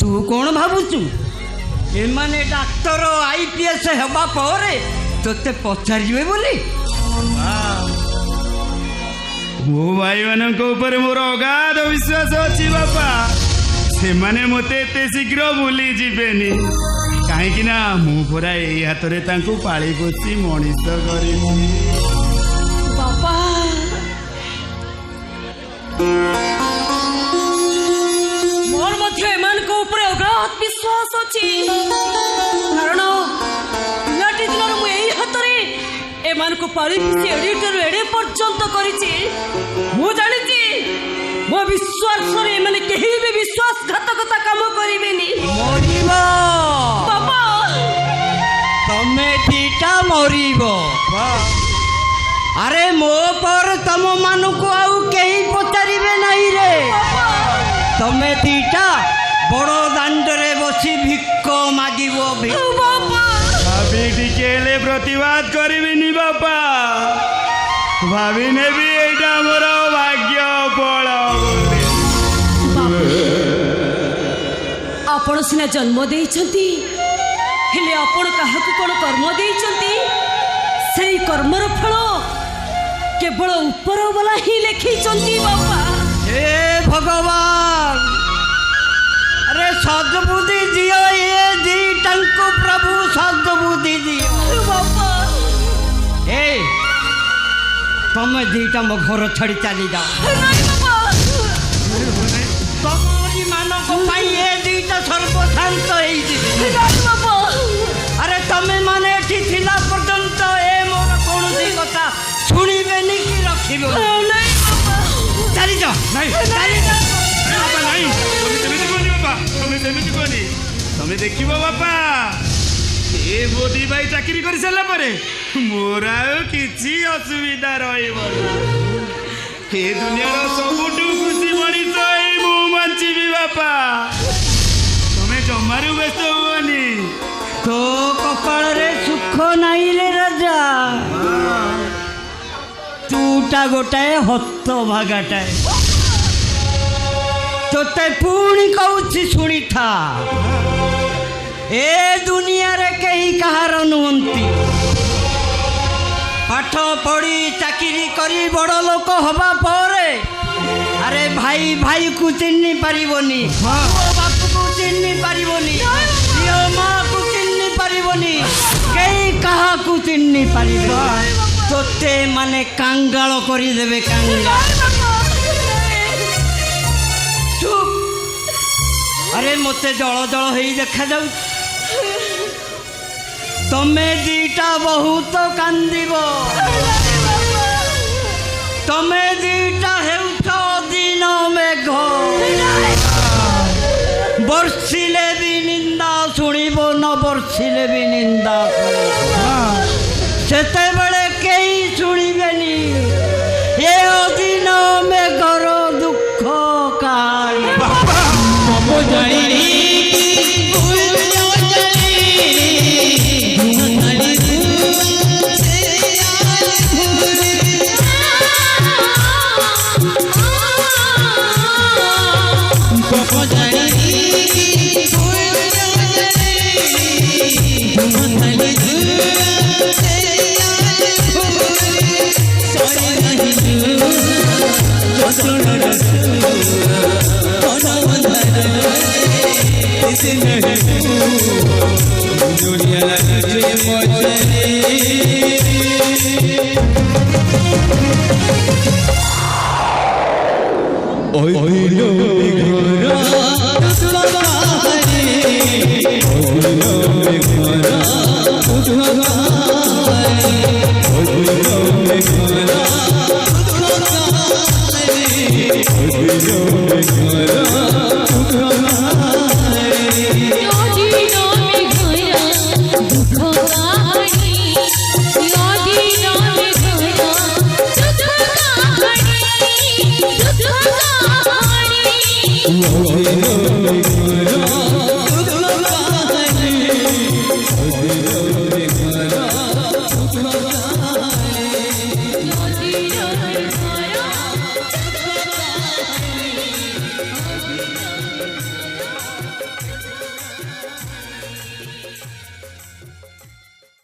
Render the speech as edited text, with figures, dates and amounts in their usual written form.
तू कौन भावुचु एमाने डाक्तर आईपीएस हेबा परे तोते पचारे बोली मो भाई मानक ऊपर मोर अगाध विश्वास अच्छी बापा से माने मते एते शीघ्र भूली जीवेनी कहीं ना मु पूरा यही हाथ रे तांको पाली पोसी मनीष करी बापा मोर मध्य एमान को ऊपर अगाध विश्वास अछि कारण पिलाटी दिन मु एही हाथ रे एमान को पाली पोसी एडिटर एडे पर्यंत करिछि मु जानिछि मो विश्वास रे माने केही भी विश्वासघातकता काम करिवेनी मरिबो बाबा तमे दीटा मरिबो अरे मो पर तम मानु को आउ केही पचारिबे नहीं रे तमे दीटा बड़ो दांड रे बसी भिक्क मागिबो बाबा भाभी टिकेले प्रतिवाद करिबिनी बापा भाभी ने भी एटा मोर भाग्य बळ आपण सिना जन्म देइछंती हेले आपण काहाकू कोन कर्म देइछंती सेई कर्मर फल केवल ऊपर वाला ही लिखिछंती बाबा हे भगवान अरे सद्बुद्धि दियो ये दीटांको प्रभु सद्बुद्धि दियो बाबा ए तमे दीटा मो घर छाड़ी चली जाओ नहीं बाबा तमरी मानक पाई ए दीटा सर्वशांत हेई नहीं बाबा अरे तमे माने एठी थिला पर्यंत ए मोर कोनसी कथा सुनिबेनी कि रखिबो नहीं बाबा चली जाओ नहीं चली जाओ बापा नहीं तुम सेमिति कोनी बापा तुम सेमिति कोनी तुम देखिबो बापा ए मोदी भाई चाकरी कर सारा परे मोर किसी असुविधा रहिबो ए दुनिया सबुठू खुशी मनीष मु बंचिबी बापा तुम जमारू व्यस्त हुओनी तो कपाल रे सुख नहीं रे राजा तूटा गोटाए हत भागाटाए तोते पुणी कहूँ शुणी था ए दुनिया रे कहीं कहार नुहंती पाठ पढ़ी चाकरी करी बड़ लोक हवा परे अरे भाई भाई को चिन्नी पारिबनी बाप को चिन्नी पारिबनी झियो माँ को चिन्नी पारिबनी कहीं कहा को चिन्नी पारिबे तोते माने कांगाल करी देबे कांगाल चुप अरे मते जल जल हेई देखा जाऊ तमे दीटा बहुत कांदिब तमे दीटा हेउछ दिन मेघ बर्षिले भी निंदा शुणिब न बर्षिले भी निंदा सेते बेले केही शुणिबेनी ए दिन मेघर दुख काई दुनिया